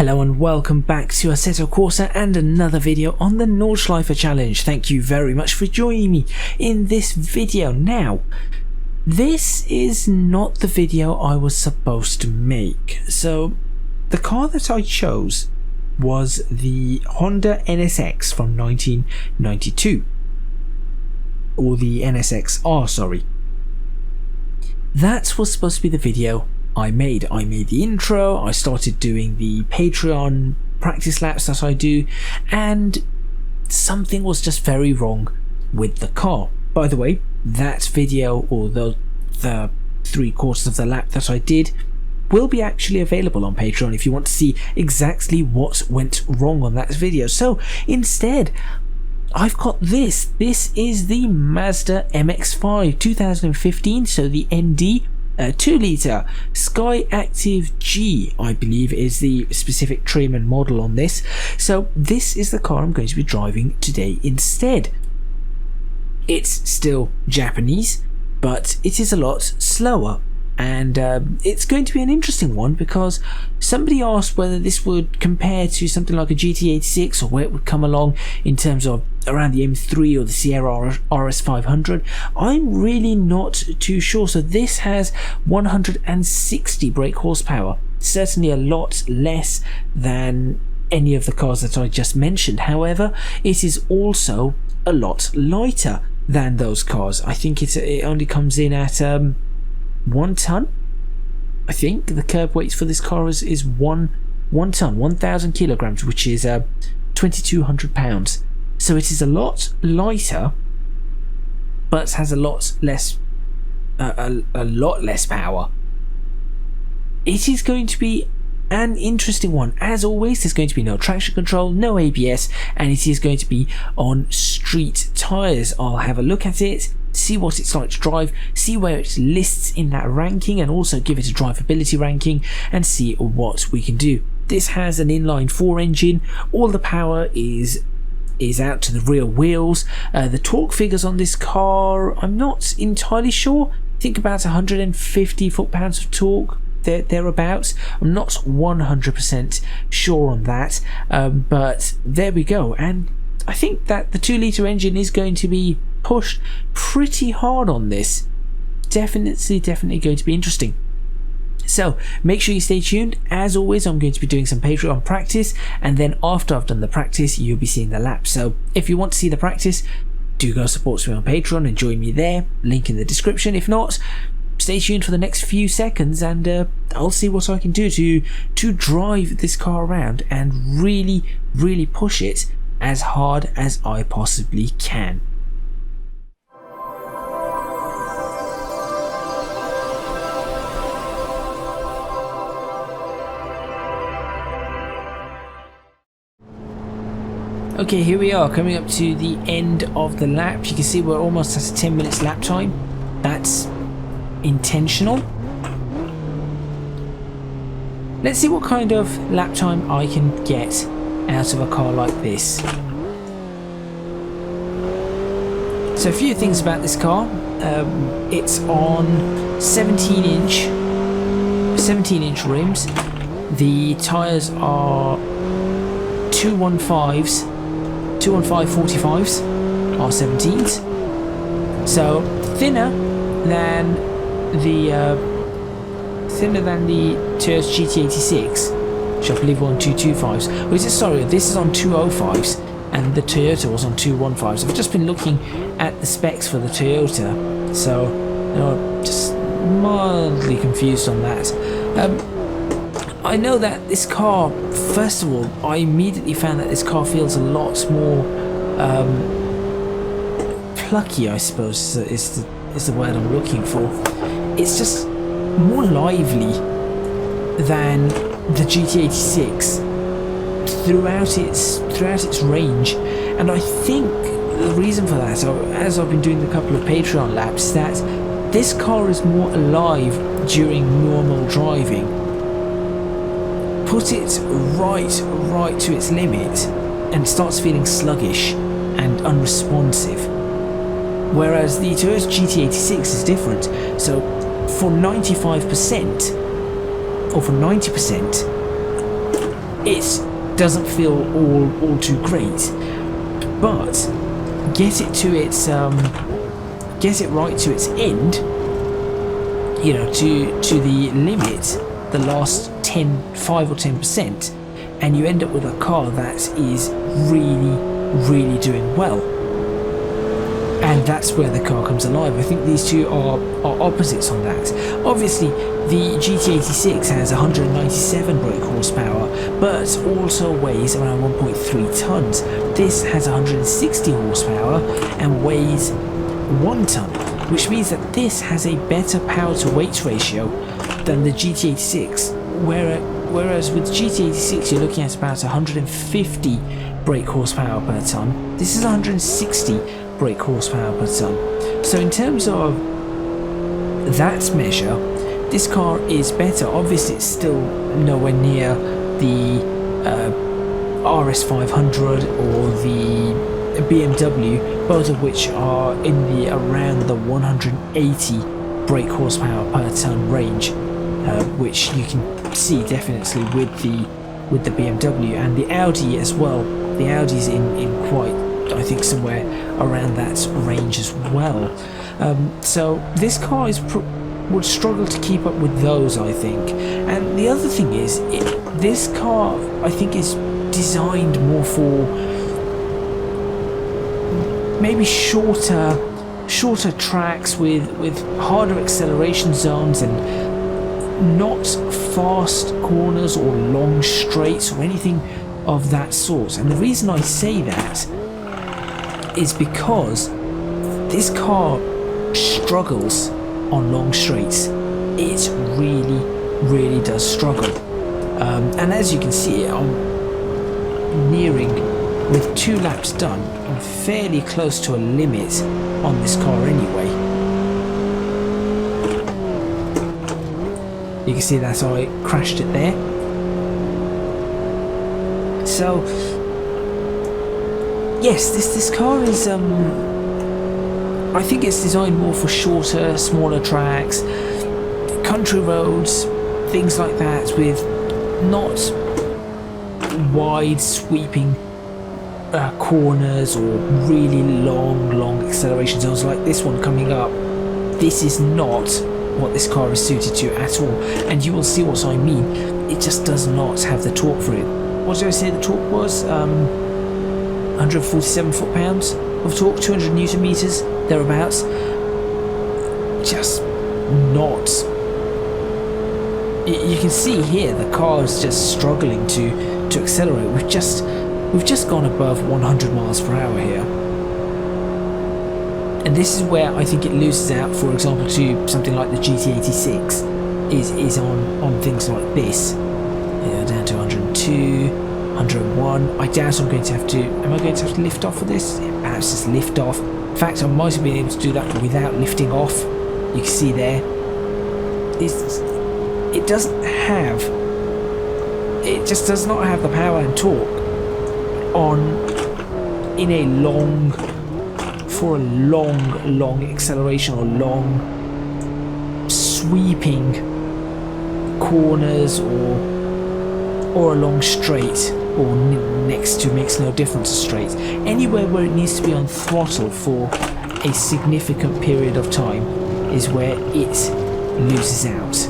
Hello and welcome back to Assetto Corsa and another video on the Nordschleife challenge. Thank you very much for joining me in this video. Now, this is not the video I was supposed to make. So, the car that I chose was the Honda NSX from 1992. Or the NSX-R, sorry. That was supposed to be the video I made the intro, I started doing the Patreon practice laps that I do, and something was just very wrong with the car. By the way, that video, or the 3/4 of the lap that I did, will be actually available on Patreon if you want to see exactly what went wrong on that video. So instead, I've got this. This is the Mazda MX-5 2015, so the ND. 2-litre Sky Active G, I believe, is the specific trim and model on this. So this is the car I'm going to be driving today instead. It's still Japanese, but it is a lot slower, and it's going to be an interesting one because somebody asked whether this would compare to something like a GT86 or where it would come along in terms of around the M3 or the Sierra RS500. I'm really not too sure. So this has 160 brake horsepower, certainly a lot less than any of the cars that I just mentioned. However, it is also a lot lighter than those cars. I think it only comes in at 1 ton. I think the curb weight for this car is 1 ton, 1,000 kilograms, which is 2,200 pounds. So it is a lot lighter, but has a lot less power. It is going to be an interesting one. As always, there's going to be no traction control, no ABS, and it is going to be on street tyres. I'll have a look at it, see what it's like to drive, see where it lists in that ranking, and also give it a drivability ranking and see what we can do. This has an inline 4 engine. All the power is out to the rear wheels. The torque figures on this car, I'm not entirely sure. I think about 150 foot-pounds of torque, thereabouts. I'm not 100% sure on that, but there we go. And I think that the 2-litre engine is going to be pushed pretty hard on this. Definitely going to be interesting. So make sure you stay tuned. As always, I'm going to be doing some Patreon practice, and then after I've done the practice, you'll be seeing the lap. So if you want to see the practice, do go support me on Patreon and join me there. Link in the description. If not, stay tuned for the next few seconds, and I'll see what I can do to drive this car around and really push it as hard as I possibly can. Okay, here we are, coming up to the end of the lap. You can see we're almost at 10 minutes lap time. That's intentional. Let's see what kind of lap time I can get out of a car like this. So a few things about this car. It's on 17-inch rims. The tyres are 215s. 215/45s are 17s, so thinner than the Toyota GT86, which I believe were on 225s. Or is it, sorry, this is on 205s, and the Toyota was on 215s. I've just been looking at the specs for the Toyota, so just mildly confused on that. I know that this car, first of all, I immediately found that this car feels a lot more plucky, I suppose is the word I'm looking for. It's just more lively than the GT86 throughout its range, and I think the reason for that, as I've been doing a couple of Patreon laps, is that this car is more alive during normal driving. Put it right to its limit and starts feeling sluggish and unresponsive, whereas the Toyota GT86 is different. So for 95% or for 90%, it doesn't feel all too great. But get it to its get it right to its end, you know, to the limit, the last 5 or 10%, and you end up with a car that is really doing well. And that's where the car comes alive. I think these two are opposites on that. Obviously, the GT86 has 197 brake horsepower, but also weighs around 1.3 tons. This has 160 horsepower and weighs 1 ton, which means that this has a better power to weight ratio than the GT86. Whereas with GT86 you're looking at about 150 brake horsepower per ton. This is 160 brake horsepower per ton. So in terms of that measure, this car is better. Obviously it's still nowhere near the RS500 or the BMW, both of which are in the around the 180 brake horsepower per ton range, which you can see definitely with the BMW and the Audi as well. The Audi's in quite, I think, somewhere around that range as well. So this car would struggle to keep up with those, I think. And the other thing is, this car, I think, is designed more for maybe shorter tracks with harder acceleration zones and not fast corners or long straights or anything of that sort. And the reason I say that is because this car struggles on long straights. It really does struggle. And as you can see, I'm nearing, with 2 laps done, I'm fairly close to a limit on this car anyway. You can see that I crashed it there. So yes, this car is I think it's designed more for shorter, smaller tracks, country roads, things like that, with not wide sweeping corners or really long acceleration zones like this one coming up. This is not what this car is suited to at all, and you will see what I mean. It just does not have the torque for it. What did I say the torque was? 147 foot-pounds of torque, 200 newton meters, thereabouts. Just not. You can see here the car is just struggling to accelerate. We've just gone above 100 miles per hour here. And this is where I think it loses out, for example, to something like the GT86 is on things like this. Yeah, down to 102, 101. I doubt am I going to have to lift off for this? Yeah, perhaps just lift off. In fact, I might have been able to do that without lifting off. You can see there. It just does not have the power and torque for a long acceleration or long sweeping corners or a long straight, or next to makes no difference to straight. Anywhere where it needs to be on throttle for a significant period of time is where it loses out.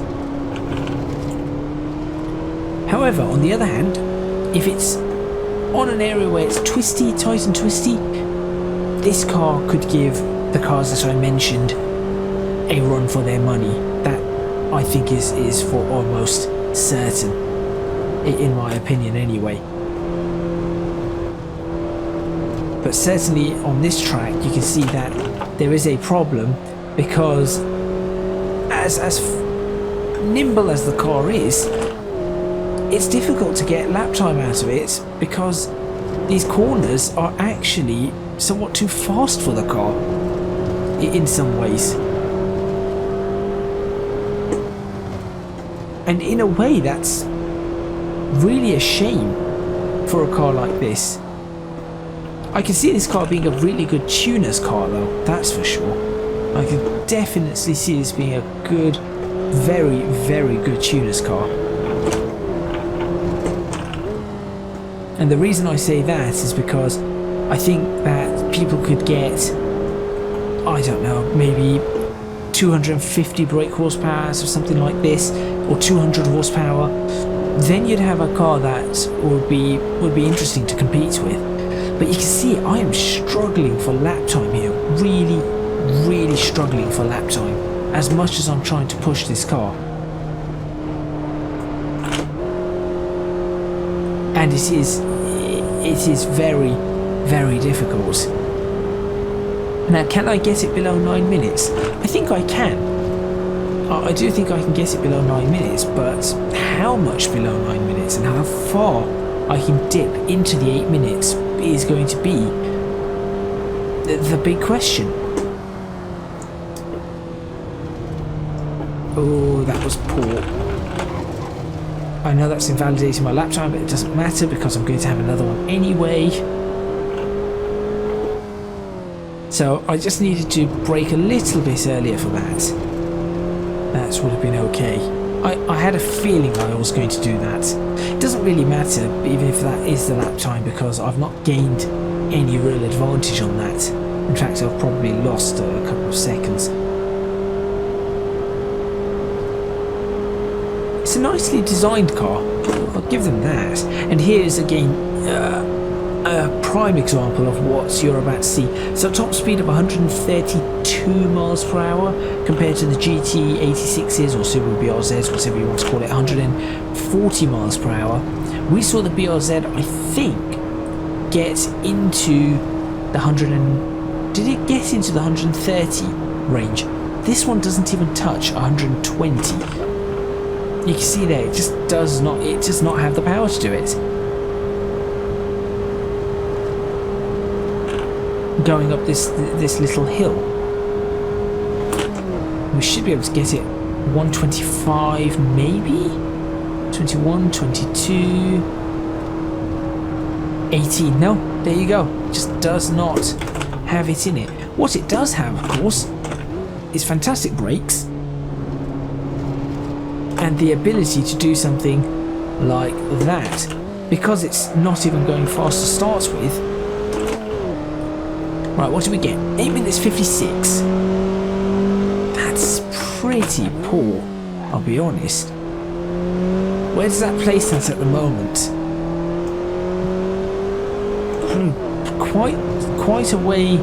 However, on the other hand, if it's on an area where it's twisty, tight and twisty, this car could give the cars that I mentioned a run for their money. That, I think, is for almost certain, in my opinion anyway. But certainly on this track you can see that there is a problem, because as nimble as the car is, it's difficult to get lap time out of it, because these corners are actually somewhat too fast for the car in some ways. And in a way that's really a shame for a car like this. I can see this car being a really good tuner's car though, that's for sure. I can definitely see this being a good, very good tuner's car. And the reason I say that is because I think that people could get, I don't know, maybe 250 brake horsepower or something like this, or 200 horsepower. Then you'd have a car that would be interesting to compete with. But you can see I am struggling for lap time here, really struggling for lap time, as much as I'm trying to push this car. And it is very difficult. Now, can I get it below 9 minutes? I think I can. I do think I can get it below 9 minutes, but how much below 9 minutes and how far I can dip into the 8 minutes is going to be the big question. Oh, that was poor. I know that's invalidating my lap time, but it doesn't matter because I'm going to have another one anyway. So I just needed to brake a little bit earlier for that. That would have been okay. I had a feeling I was going to do that. It doesn't really matter even if that is the lap time, because I've not gained any real advantage on that. In fact, I've probably lost a couple of seconds. It's a nicely designed car, I'll give them that. And here's again a prime example of what you're about to see. So top speed of 132 miles per hour compared to the GT86s or Subaru BRZs, whatever you want to call it, 140 miles per hour. We saw the BRZ, I think, get into the 100 and... did it get into the 130 range? This one doesn't even touch 120. You can see there, it does not have the power to do it. Going up this little hill, we should be able to get it 125 maybe, 21, 22, 18. No, there you go. It just does not have it in it. What it does have, of course, is fantastic brakes and the ability to do something like that, because it's not even going fast to start with. Right, what do we get? 8 minutes 56. That's pretty poor, I'll be honest. Where does that place us at the moment? Quite a way.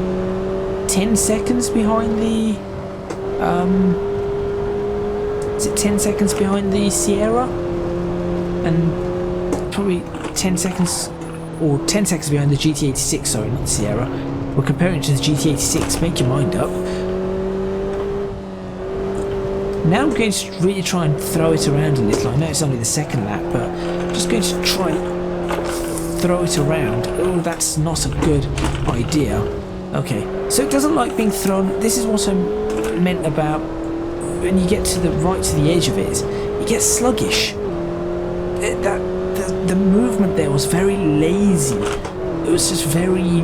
10 seconds behind the is it 10 seconds behind the Sierra? And probably 10 seconds or 10 seconds behind the GT86, sorry, not the Sierra. We're comparing it to the GT86, make your mind up. Now I'm going to really try and throw it around a little. I know it's only the second lap, but I'm just going to try and throw it around. Oh, that's not a good idea. Okay, so it doesn't like being thrown. This is what I meant about when you get to the right to the edge of it, it gets sluggish. The movement there was very lazy. It was just very...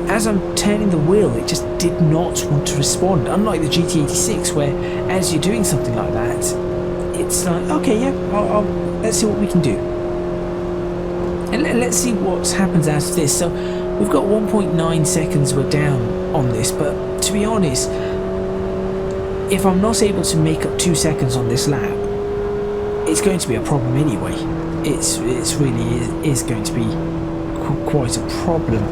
As I'm turning the wheel, it just did not want to respond. Unlike the GT86, where as you're doing something like that, it's like, okay, yeah, let's see what we can do. And let's see what happens out of this. So we've got 1.9 seconds we're down on this, but to be honest, if I'm not able to make up 2 seconds on this lap, it's going to be a problem anyway. It's really is going to be quite a problem.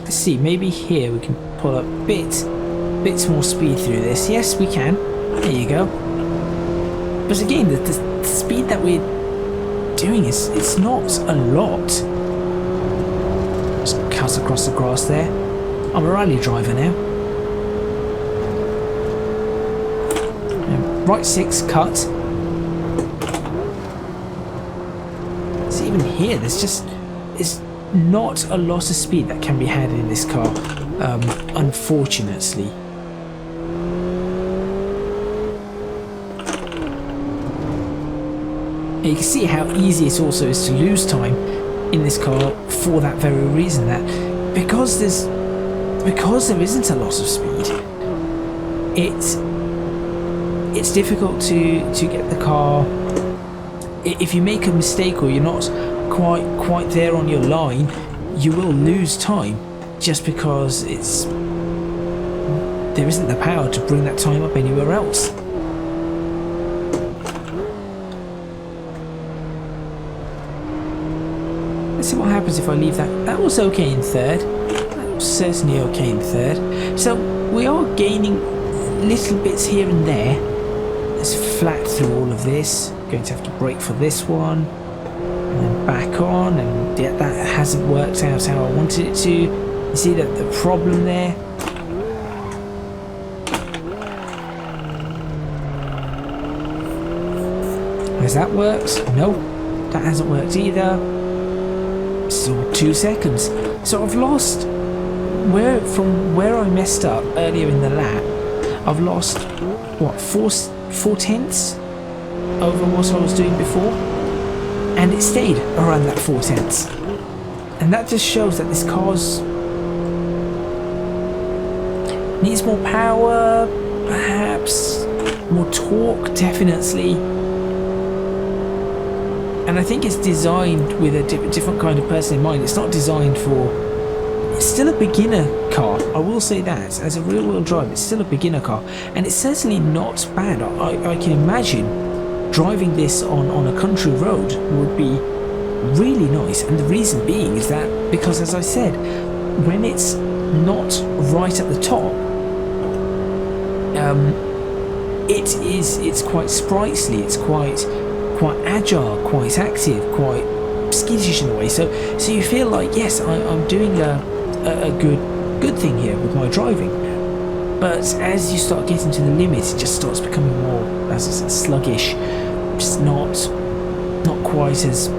See, maybe here we can pull up bits more speed through this. Yes, we can. There you go. But again, the speed that we're doing it's not a lot. Just cut across the grass there. I'm a rally driver now. Right 6 cut. So even here, there's not a lot of speed that can be had in this car, unfortunately. And you can see how easy it also is to lose time in this car for that very reason, that because there isn't a lot of speed, it's difficult to get the car. If you make a mistake or you're not quite there on your line, you will lose time just because there isn't the power to bring that time up anywhere else. Let's see what happens if I leave that. That was okay in third. That was certainly okay in third. So we are gaining little bits here and there. Let's flat through all of this. Going to have to brake for this one. And then back on. And yeah, that hasn't worked out how I wanted it to. You see that the problem there? Has that worked? No, that hasn't worked either. So 2 seconds. So I've lost from where I messed up earlier in the lap. I've lost what, 4 tenths over what I was doing before, and it stayed around that 4 tenths. And that just shows that this car's needs more power, perhaps more torque, definitely. And I think it's designed with a different kind of person in mind. It's not designed for... It's still a beginner car, I will say that. As a rear-wheel drive, it's still a beginner car. And it's certainly not bad. I can imagine driving this on a country road would be really nice. And the reason being is that, because as I said, when it's not right at the top, it's quite sprightly, it's quite agile, quite active, quite skittish in a way. So you feel like, yes, I'm doing a good thing here with my driving. But as you start getting to the limit, it just starts becoming more, as I said, sluggish, just not quite as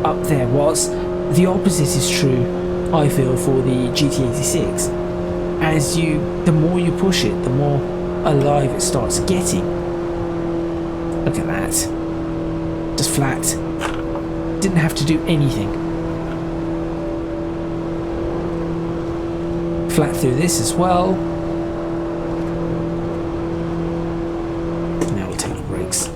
up there. Whilst the opposite is true, I feel, for the GT86. The more you push it, the more alive it starts getting. Look at that. Just flat. Didn't have to do anything. Flat through this as well. Now we'll take the brakes.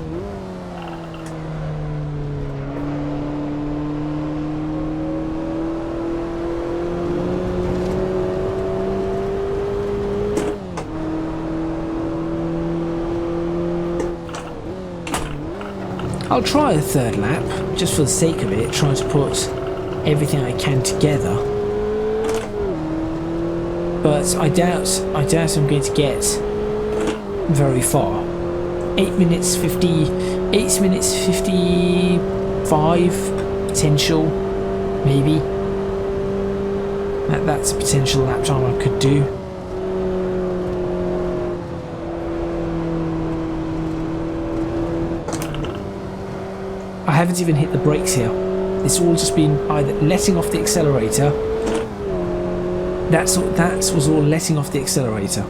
I'll try a third lap, just for the sake of it, trying to put everything I can together. But I doubt I'm going to get very far. 8 minutes 55 potential, maybe. That's a potential lap time I could do. I haven't even hit the brakes here. It's all just been either letting off the accelerator. That was all letting off the accelerator.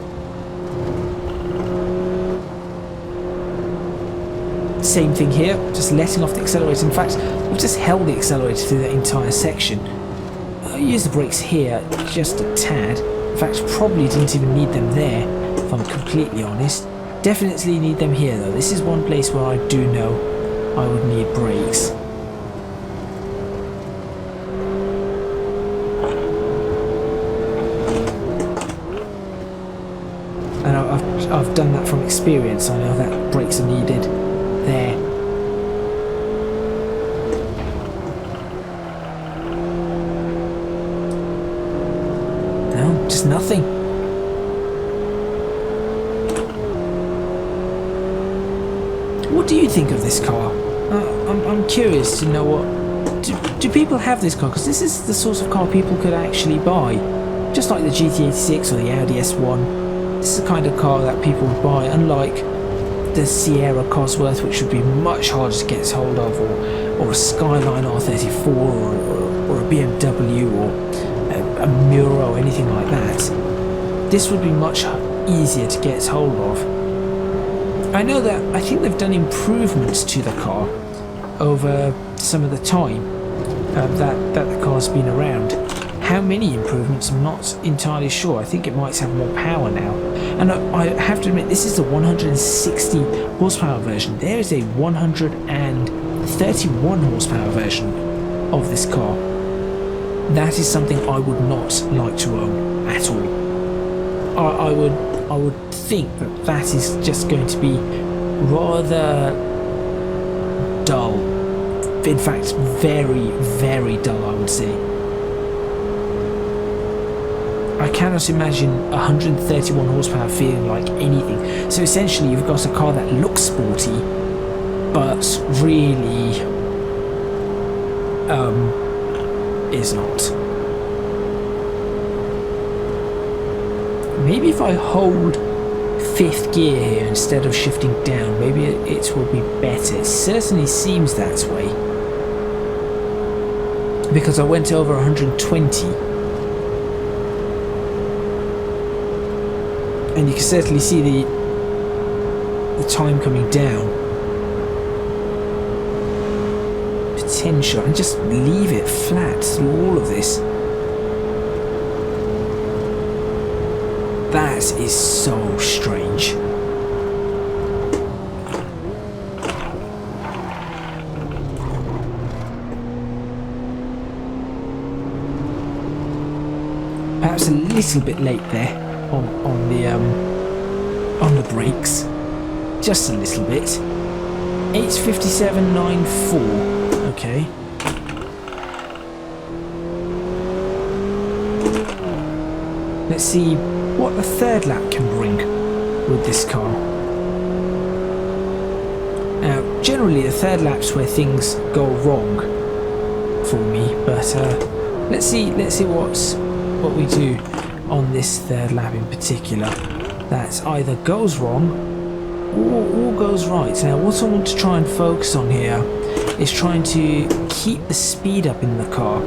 Same thing here, just letting off the accelerator. In fact, I've just held the accelerator through that entire section. I used the brakes here just a tad. In fact, probably didn't even need them there, if I'm completely honest. Definitely need them here though. This is one place where I do know I would need brakes. And I've done that from experience. I know that brakes are needed there. No, just nothing. What do you think of this car? I'm curious to know what... Do people have this car? Because this is the sort of car people could actually buy. Just like the GT86 or the Audi S1. This is the kind of car that people would buy, unlike the Sierra Cosworth, which would be much harder to get hold of, or a Skyline R34, or a BMW, or a Muro, or anything like that. This would be much easier to get hold of. I know that I think they've done improvements to the car over some of the time that the car's been around. How many improvements, I'm not entirely sure. I think it might have more power now. And I have to admit, this is the 160 horsepower version. There is a 131 horsepower version of this car. That is something I would not like to own at all. I would think that that is just going to be rather dull. In fact, very, very dull, I would say. I cannot imagine 131 horsepower feeling like anything. So essentially you've got a car that looks sporty, but really is not. Maybe if I hold 5th gear here instead of shifting down, maybe it will be better. It certainly seems that way, because I went over 120. And you can certainly see the time coming down. Potential, and just leave it flat through all of this. That is so strange. Perhaps a little bit late there on the brakes, just a little bit. 8:57.94. Okay. Let's see what the third lap can bring with this car. Now, generally the third lap's where things go wrong for me, but let's see what we do on this third lap in particular. That either goes wrong or goes right. Now, what I want to try and focus on here is trying to keep the speed up in the car.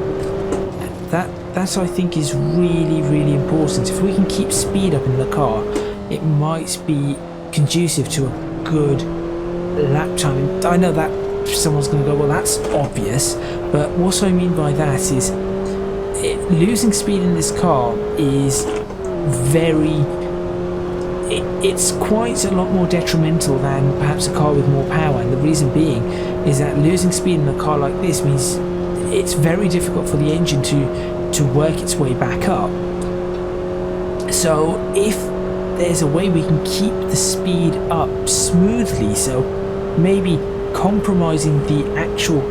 That I think is really, really important. If we can keep speed up in the car, it might be conducive to a good lap time. And I know that someone's going to go, well, that's obvious, but what I mean by that is losing speed in this car is it's quite a lot more detrimental than perhaps a car with more power, and the reason being is that losing speed in a car like this means it's very difficult for the engine to work its way back up. So if there's a way we can keep the speed up smoothly, so maybe compromising the actual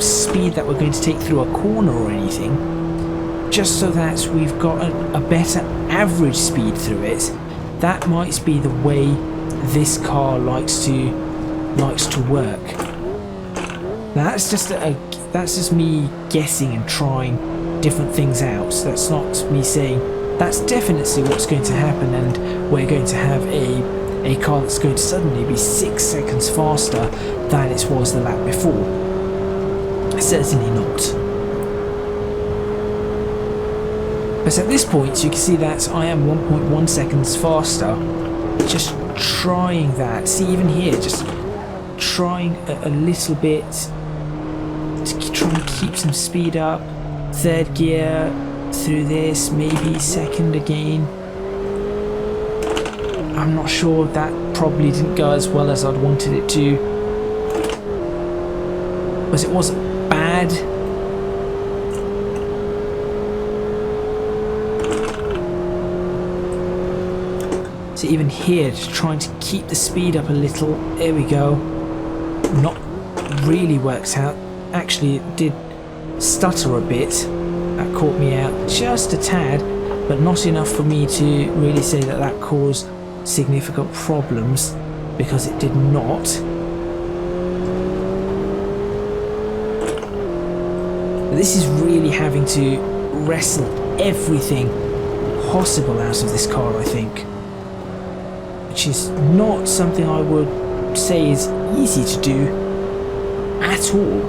speed that we're going to take through a corner or anything, just so that we've got a better average speed through it, that might be the way this car likes to work. Now that's just me guessing and trying different things out. So that's not me saying that's definitely what's going to happen, and we're going to have a car that's going to suddenly be 6 seconds faster than it was the lap before. Certainly not. But at this point you can see that I am 1.1 seconds faster. Just trying that. See, even here, just trying a little bit to try and keep some speed up. Third gear through this, maybe second again. I'm not sure, that probably didn't go as well as I'd wanted it to. But it wasn't bad. So even here, just trying to keep the speed up a little. There we go. Not really worked out. Actually, it did stutter a bit. That caught me out just a tad, but not enough for me to really say that that caused significant problems, because it did not. But this is really having to wrestle everything possible out of this car, I think, which is not something I would say is easy to do at all.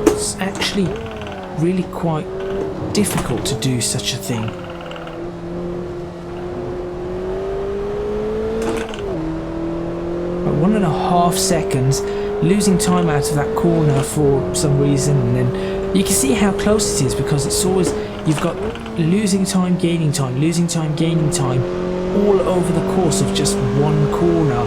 It's actually really quite difficult to do such a thing. But 1.5 seconds, losing time out of that corner for some reason, and then you can see how close it is, because it's always You've got losing time, gaining time, losing time, gaining time, all over the course of just one corner,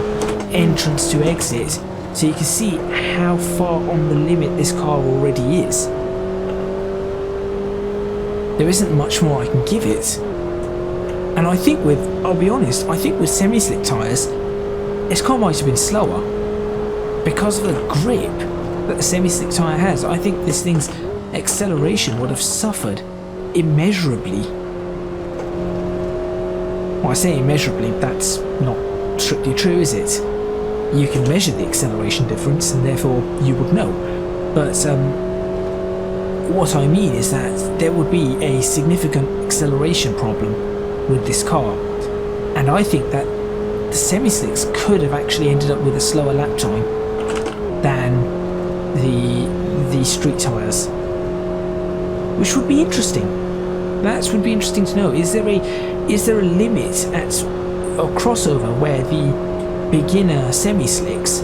entrance to exit. So you can see how far on the limit this car already is. There isn't much more I can give it. And I think I'll be honest, I think with semi-slick tyres, this car might have been slower. Because of the grip that the semi-slick tyre has, I think this thing's acceleration would have suffered immeasurably. Well, I say immeasurably, that's not strictly true, is it? You can measure the acceleration difference and therefore you would know. But what I mean is that there would be a significant acceleration problem with this car. And I think that the semi-slicks could have actually ended up with a slower lap time than the street tyres. Which would be interesting. That would be interesting to know. Is there a limit at a crossover where the beginner semi-slicks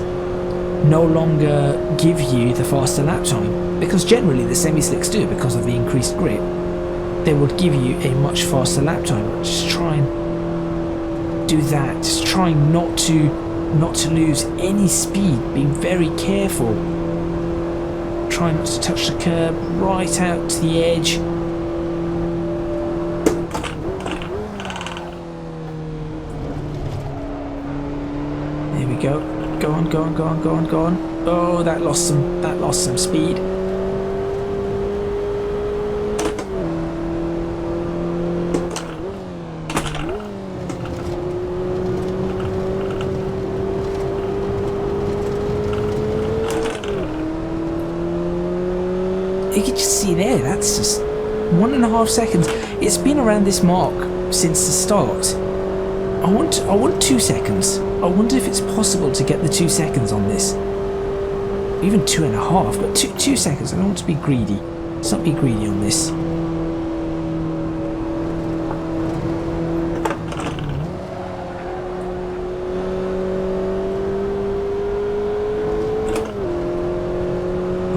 no longer give you the faster lap time? Because generally the semi-slicks do, because of the increased grip. They would give you a much faster lap time. Just try and do that. Just try not to lose any speed. Be very careful. Try not to touch the curb, right out to the edge. There we go. Go on, go on, go on, go on, go on. Oh, that lost some speed. You can just see there, that's just 1.5 seconds. It's been around this mark since the start. I want 2 seconds. I wonder if it's possible to get the 2 seconds on this. Even 2.5, but 2 seconds. I don't want to be greedy. Let's not be greedy on this.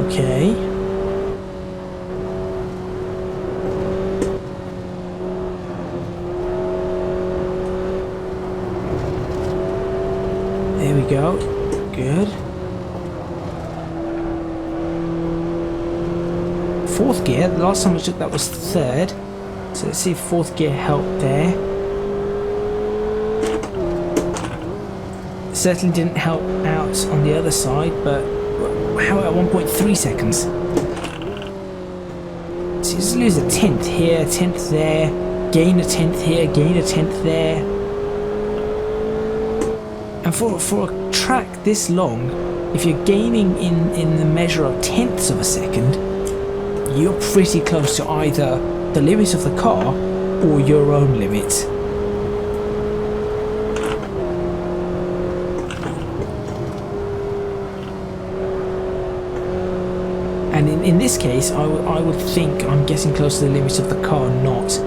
Okay. There we go. Good. Fourth gear. The last time I took that was third. So let's see if fourth gear helped there. Certainly didn't help out on the other side, but how at 1.3 seconds? So you just lose a tenth here, a tenth there, gain a tenth here, gain a tenth there. And for a track this long, if you're gaining in the measure of tenths of a second, you're pretty close to either the limit of the car or your own limit. And in this case, I would think I'm getting close to the limit of the car, not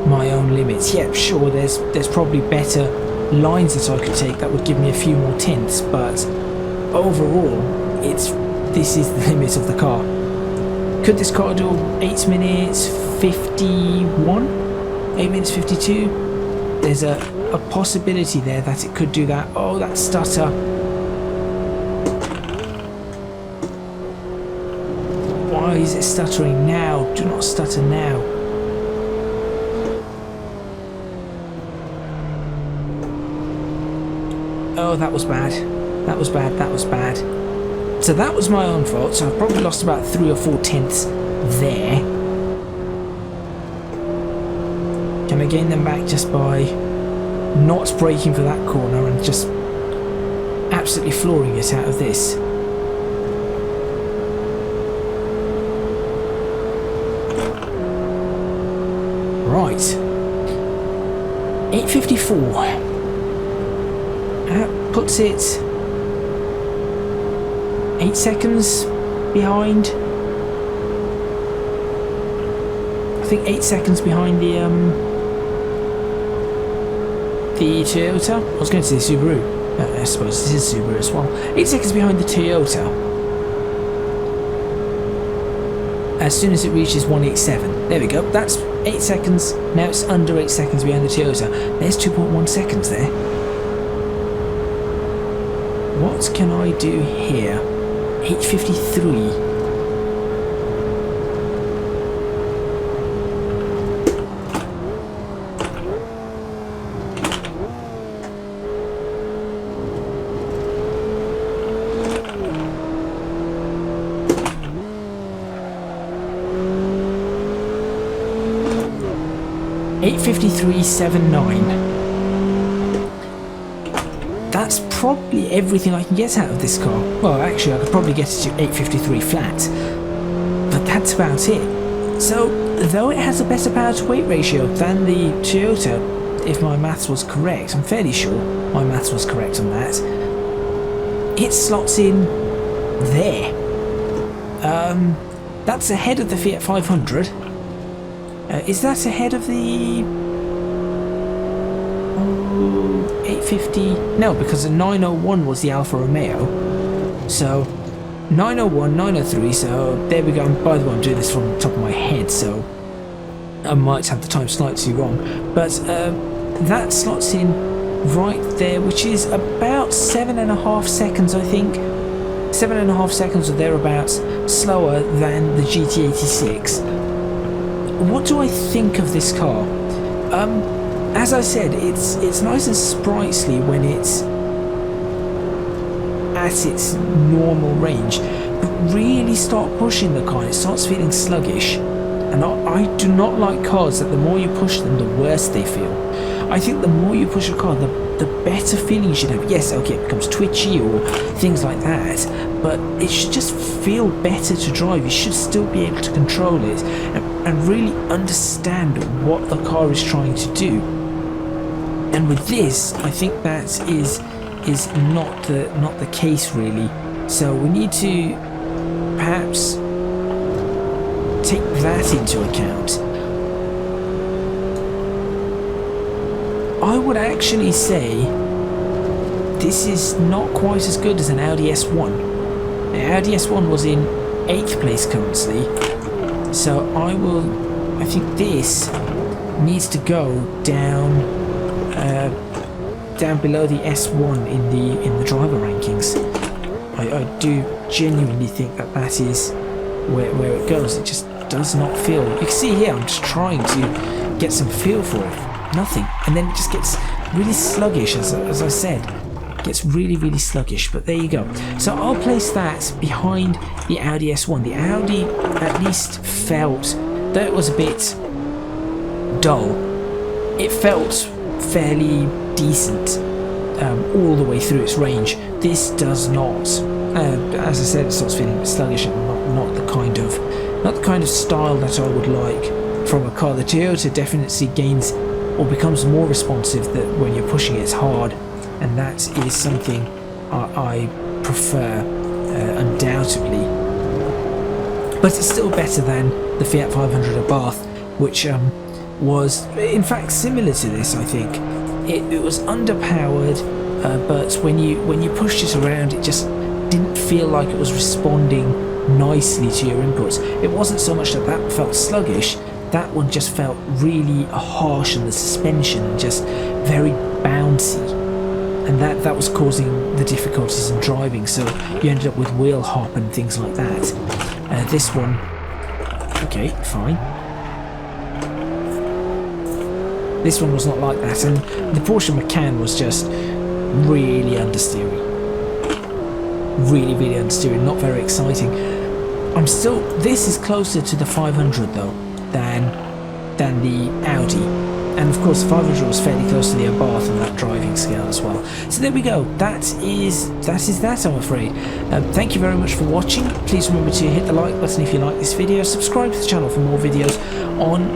my own limits. Yeah, sure, there's probably better lines that I could take that would give me a few more tenths, but overall, this is the limit of the car. Could this car do 8 minutes 51? 8 minutes 52? There's a possibility there that it could do that. Oh, that stutter. Why is it stuttering now? Do not stutter now. Oh, that was bad. That was bad. That was bad. So that was my own fault. So I've probably lost about 3 or 4 tenths there. Can I gain them back just by not braking for that corner and just absolutely flooring it out of this? Right. 8:54. That puts it 8 seconds behind. I think 8 seconds behind the Toyota. I was going to say Subaru. I suppose this is Subaru as well. 8 seconds behind the Toyota. As soon as it reaches 187. There we go. That's 8 seconds. Now it's under 8 seconds behind the Toyota. There's 2.1 seconds there. What can I do here? 8:53. That's probably everything I can get out of this car. Well, actually, I could probably get it to 8:53 flat, but that's about it. So, though it has a better power to weight ratio than the Toyota, if my maths was correct, I'm fairly sure my maths was correct on that, it slots in there. That's ahead of the Fiat 500. Is that ahead of the 850? No, because the 901 was the Alfa Romeo. So 901, 903. So there we go. And by the way, I'm doing this from the top of my head, so I might have the time slightly wrong. But that slots in right there, which is about 7.5 seconds, I think. 7.5 seconds or thereabouts slower than the GT86. What do I think of this car? As I said, it's nice and sprightly when it's at its normal range, but really start pushing the car, it starts feeling sluggish. And I do not like cars that the more you push them, the worse they feel. I think the more you push a car, the better feeling you should have. Yes, okay, it becomes twitchy or things like that, but it should just feel better to drive. You should still be able to control it and really understand what the car is trying to do. And with this, I think that is not the case really. So we need to perhaps take that into account. I would actually say this is not quite as good as an Audi S1. The Audi S1 was in 8th place currently, so I think this needs to go down below the S1 in the driver rankings. I do genuinely think that is where it goes. It just does not feel. You can see here I'm just trying to get some feel for it. Nothing, and then it just gets really sluggish, as I said. It gets really sluggish, but there you go. So I'll place that behind the Audi S1. The Audi at least felt, though it was a bit dull, it felt fairly decent all the way through its range. This does not. As I said, it starts feeling a bit sluggish and not the kind of style that I would like from a car. The Toyota definitely gains or becomes more responsive that when you're pushing it hard, and that is something I prefer undoubtedly. But it's still better than the Fiat 500 of Bath, which was in fact similar to this. I think it was underpowered, but when you pushed it around, it just didn't feel like it was responding nicely to your inputs. It wasn't so much that felt sluggish. That one just felt really harsh, and the suspension just very bouncy, and that was causing the difficulties in driving. So you ended up with wheel hop and things like that. This one, okay, fine. This one was not like that, and the Porsche Macan was just really understeering. Really understeering, not very exciting. This is closer to the 500 though than the Audi, and of course the 500 was fairly close to the Abarth on that driving scale as well. So there we go. That is that, I'm afraid. Thank you very much for watching. Please remember to hit the like button if you like this video. Subscribe to the channel for more videos on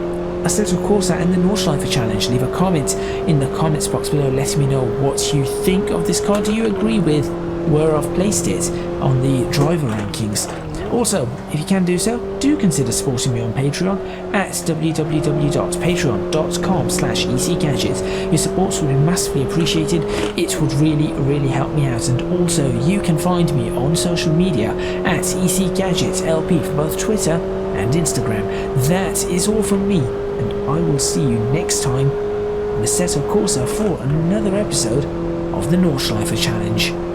Assetto Corsa and the Nordschleife challenge. Leave a comment in the comments box below letting me know what you think of this car. Do you agree with where I've placed it on the driver rankings? Also, if you can do so, do consider supporting me on Patreon at www.patreon.com/ECGadget. Your support would be massively appreciated. It would really help me out. And also, you can find me on social media at ECGadget LP for both Twitter and Instagram. That is all from me, and I will see you next time on Assetto Corsa for another episode of the Nordschleife Challenge.